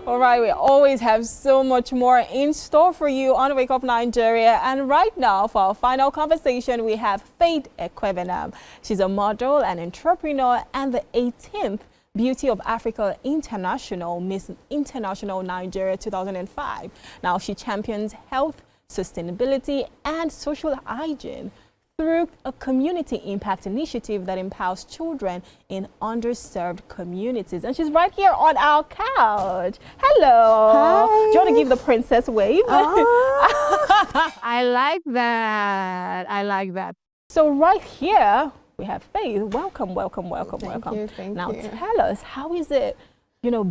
All right, we always have so much more in store for you on Wake Up Nigeria. And right now, for our final conversation, we have Faith Ekwebenam. She's a model and entrepreneur and the 18th Beauty of Africa International Miss International Nigeria 2005. Now, she champions health, sustainability, and social hygiene through a community impact initiative that empowers children in underserved communities. And she's right here on our couch. Hello. Hi. Do you want to give the princess wave? Oh, I like that. I like that. So right here, we have Faith. Welcome, welcome, welcome, Thank welcome. you, thank now you. tell us, how is it,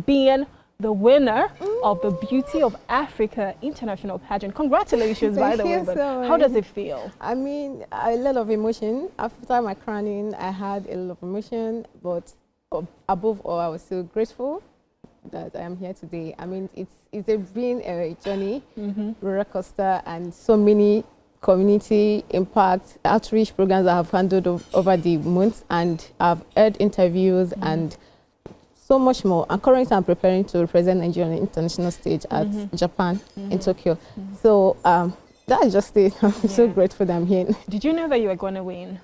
being the winner of the Beauty of Africa International Pageant? Congratulations, by the way. But how does it feel? I mean, a lot of emotion. After my crowning, I had a lot of emotion, but above all, I was so grateful that I am here today. I mean, it's been a journey, roller coaster, and so many community impact outreach programs I have handled over the months, and I've heard interviews and so much more. And currently I'm preparing to represent Nigeria on the international stage at Japan in Tokyo. So that's just it. I'm so grateful that I'm here. Did you know that you were going to win?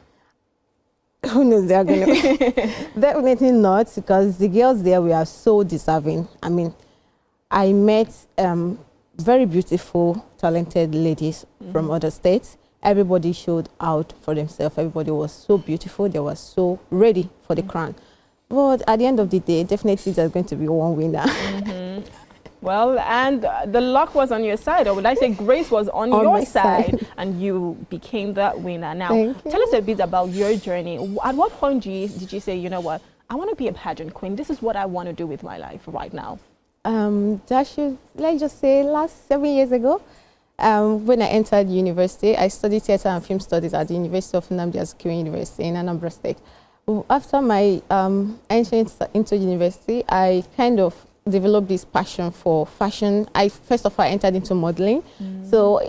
Who knows they are going to win? Definitely not, because the girls there were so deserving. I mean, I met very beautiful, talented ladies from other states. Everybody showed out for themselves. Everybody was so beautiful. They were so ready for the crown. But at the end of the day, definitely there's going to be one winner. Well, and the luck was on your side, or would I say grace was on your side, and you became that winner. Now, tell us a bit about your journey. At what point did you say, you know what, I want to be a pageant queen. This is what I want to do with my life right now. Let's just say last 7 years ago, when I entered university. I studied theatre and film studies at the University of Nnamdi Azikiwe University in Anambra State. After my entry into university, I kind of developed this passion for fashion. First of all, I entered into modeling. So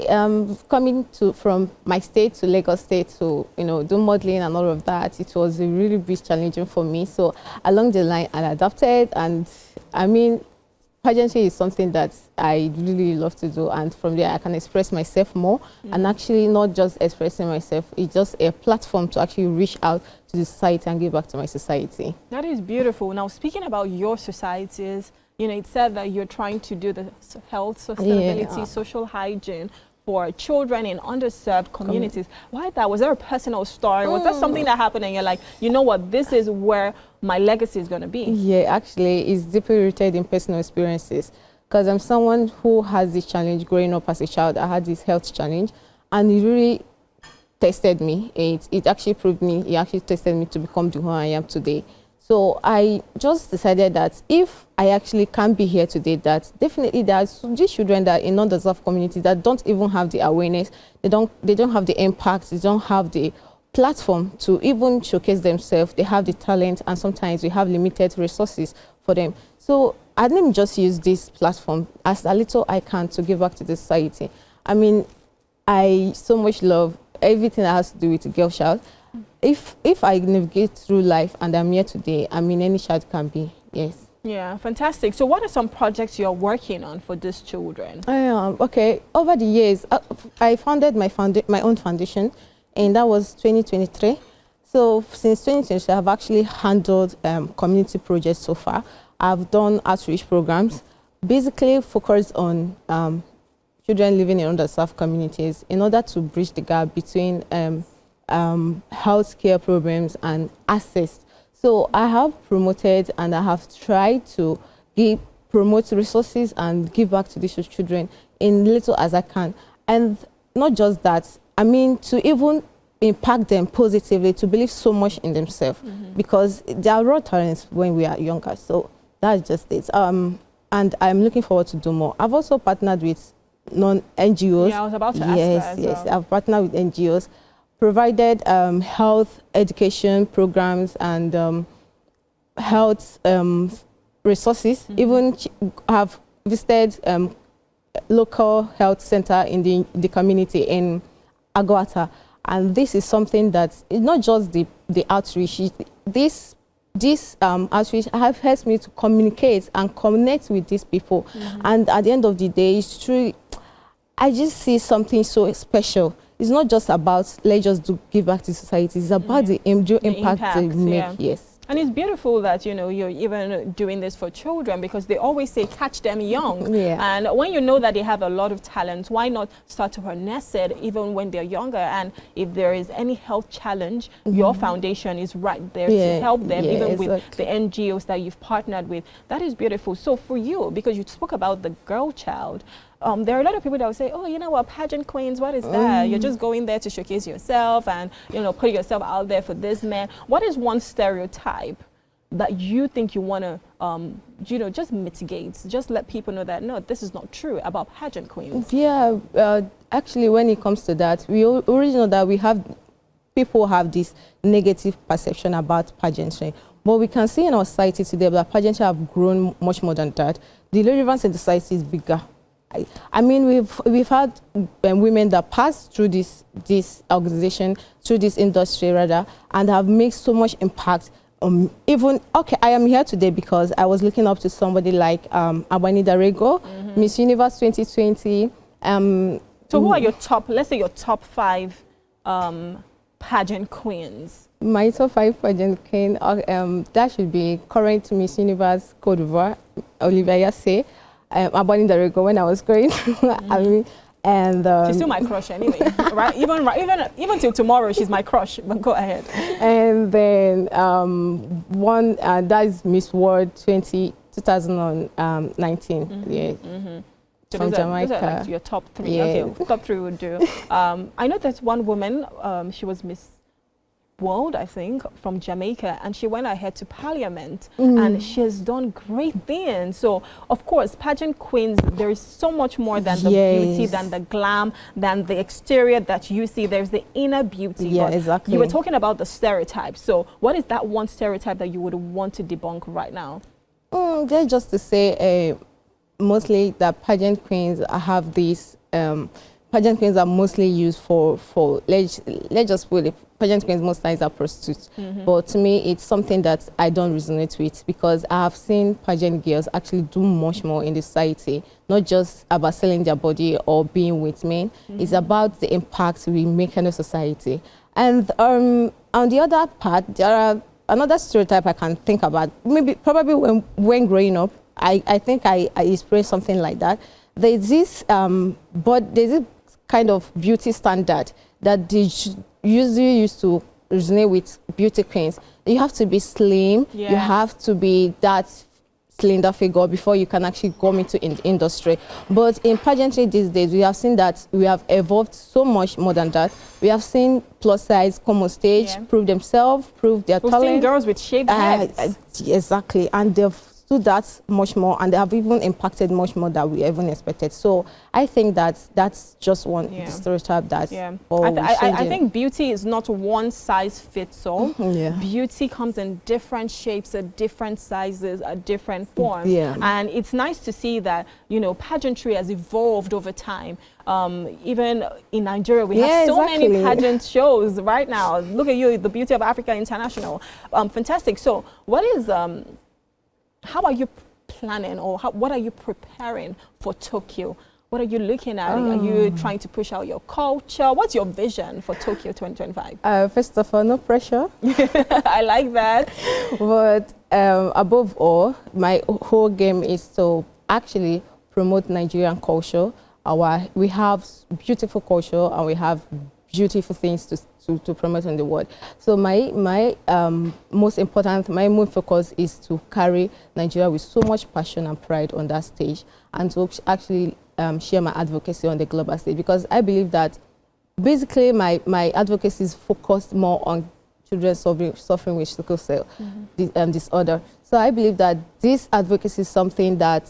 coming from my state to Lagos State to do modeling and all of that, it was a really big challenging for me. So along the line, I adapted, and I mean, pageantry is something that I really love to do, and from there I can express myself more, and actually not just expressing myself, it's just a platform to actually reach out to the society and give back to my society. That is beautiful. Now, speaking about your societies, it said that you're trying to do the health, sustainability, social hygiene for children in underserved communities. Why that? Was there a personal story? Was that something that happened and you're like, you know what, this is where my legacy is going to be? Yeah, actually, it's deeply rooted in personal experiences, because I'm someone who has this challenge growing up as a child. I had this health challenge, and it really tested me. It actually proved me, it actually tested me to become who I am today. So I just decided that if I actually can be here today, that definitely there's these children that in underserved communities that don't even have the awareness, they don't have the impact, they don't have the platform to even showcase themselves. They have the talent, and sometimes we have limited resources for them. So I didn't just use this platform as a little I can to give back to the society. I mean, I so much love everything that has to do with a girl child. If I navigate through life and I'm here today, I mean, any child can be, yes. Yeah, fantastic. So what are some projects you're working on for these children? Okay, over the years, I founded my own foundation, and that was 2023. So since 2023, I've actually handled community projects so far. I've done outreach programs, basically focused on children living in underserved communities in order to bridge the gap between healthcare programs and access. So I have promoted and I have tried to promote resources and give back to these children in little as I can. And not just that, I mean, to even impact them positively, to believe so much in themselves, because there are raw talents when we are younger. So that's just it. And I'm looking forward to do more. I've also partnered with non-NGOs. Yeah, I was about to ask that as well. I've partnered with NGOs, provided health education programs and health resources. Even have visited local health center in the community in Agwata, and this is something that is not just the outreach. This this outreach have helped me to communicate and connect with these people. And at the end of the day, it's true. I just see something so special. It's not just about let's just give back to society. It's about the impact they make. Yeah. Yes. And it's beautiful that, you know, you're even doing this for children, because they always say catch them young. Yeah. And when you know that they have a lot of talent, why not start to harness it even when they're younger? And if there is any health challenge, your foundation is right there to help them, even with the NGOs that you've partnered with. That is beautiful. So for you, because you spoke about the girl child, there are a lot of people that will say, oh, you know what, pageant queens, what is that? You're just going there to showcase yourself and, you know, put yourself out there for this man. What is one stereotype that you think you want to, you know, just mitigate? Just let people know that, no, this is not true about pageant queens. Yeah, actually, when it comes to that, we already know that people have this negative perception about pageantry. But we can see in our society today that pageantry have grown much more than that. The relevance in the society is bigger. I mean, we've had women that passed through this organization, through this industry rather, and have made so much impact. Even I am here today because I was looking up to somebody like Abani Darego, Miss Universe 2020. So who are your top? Let's say your top 5 pageant queens. My top 5 pageant queen, that should be current Miss Universe Côte d'Ivoire, Olivia Yasse. Abani Darego when I was growing. I mean, and she's still my crush anyway, right? Even till tomorrow, she's my crush. But go ahead. And then one that is Miss World 2019. Yeah. So from Jamaica. Those are like your top 3. Yeah. Okay, top 3 would do. I know there's one woman. She was Miss World, I think, from Jamaica, and she went ahead to Parliament, and she has done great things. So, of course, pageant queens, there is so much more than the beauty, than the glam, than the exterior that you see. There's the inner beauty. Yeah, but exactly. You were talking about the stereotypes. So, what is that one stereotype that you would want to debunk right now? Just to say, mostly that pageant queens have these. Pageant queens are mostly used for let's just put it, pageant queens most times are prostitutes. But to me, it's something that I don't resonate with, because I have seen pageant girls actually do much more in the society, not just about selling their body or being with men. It's about the impact we make in the society. And on the other part, there are another stereotype I can think about. Probably when growing up, I think I experienced something like that. There's this kind of beauty standard that they usually used to resonate with beauty queens. You have to be slim, you have to be that slender figure before you can actually go into the industry. But in pageantry these days, we have seen that we have evolved so much more than that. We have seen plus size come on stage, prove themselves, prove their talent. We've seen girls with shaved heads. Exactly, and they've do that much more, and they have even impacted much more than we even expected. So I think that's just one stereotype that I think beauty is not one size fits all. Beauty comes in different shapes, at different sizes, at different forms. And it's nice to see that, you know, pageantry has evolved over time. Even in Nigeria, we have so many pageant shows right now. Look at you, the Beauty of Africa International. Fantastic. So what is how are you planning, or what are you preparing for Tokyo? What are you looking at? Are you trying to push out your culture? What's your vision for Tokyo 2025? First of all, no pressure. I like that. But above all, my whole game is to actually promote Nigerian culture. We have beautiful culture, and we have beautiful things to promote in the world. So my main focus is to carry Nigeria with so much passion and pride on that stage, and to actually share my advocacy on the global stage, because I believe that basically my advocacy is focused more on children suffering with sickle cell disorder. So I believe that this advocacy is something that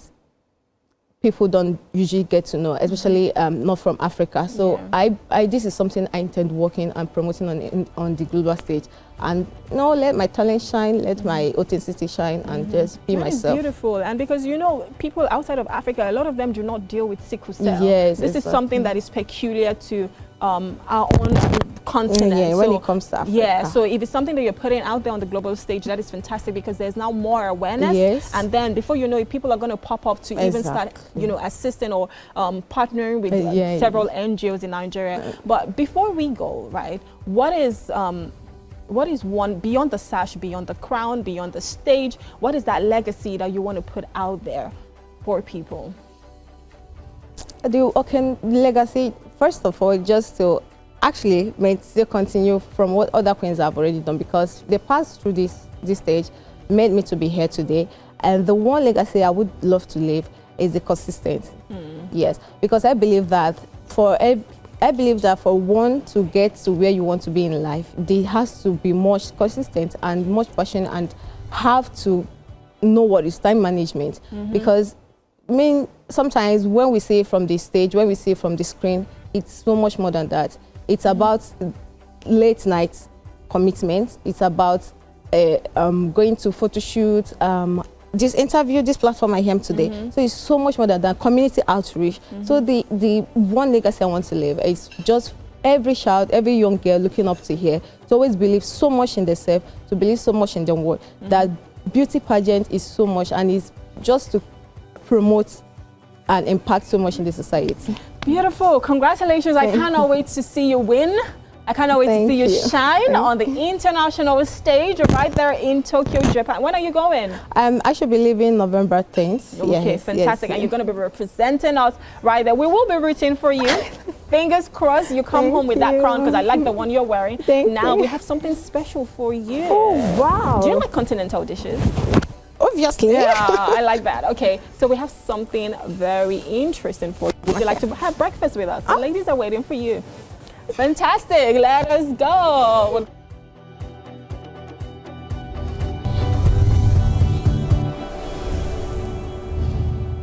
people don't usually get to know, especially not from Africa. So this is something I intend working and promoting on the global stage. And let my talent shine, let my authenticity shine, and just be myself. That is beautiful. And because, you know, people outside of Africa, a lot of them do not deal with sickle cell. Yes, this is something that is peculiar to our own continent. Yeah, when it comes to Africa. Yeah, so if it's something that you're putting out there on the global stage, that is fantastic because there's now more awareness. Yes. And then before you know it, people are going to pop up to even start, you know, assisting or partnering with several NGOs in Nigeria. But before we go, right, what is one, beyond the sash, beyond the crown, beyond the stage, what is that legacy that you want to put out there for people? The legacy, first of all, just to actually still continue from what other queens have already done, because they passed through this stage, made me to be here today. And the one legacy I would love to leave is the consistent. Yes, because I believe that for one to get to where you want to be in life, there has to be much consistent and much passion, and have to know what is time management. Because I mean, sometimes when we see from the stage, when we see from the screen, it's so much more than that. It's about late night commitment. It's about going to photo shoot, this interview, this platform I am today. So it's so much more than that. Community outreach. So the one legacy I want to leave is just every child, every young girl looking up to here to always believe so much in themselves, to believe so much in their world. That beauty pageant is so much, and it's just to promote and impact so much in the society. Beautiful. Congratulations. I cannot wait to see you win. I cannot wait to see you shine on the international stage right there in Tokyo, Japan. When are you going? I should be leaving November 10th. Okay, fantastic. And you're going to be representing us right there. We will be rooting for you. Fingers crossed you come home with that crown, because I like the one you're wearing. Now we have something special for you. Oh, wow. Do you like continental dishes? Obviously. Yeah, I like that. Okay, so we have something very interesting for you. Would you like to have breakfast with us? The ladies are waiting for you. Fantastic. Let us go.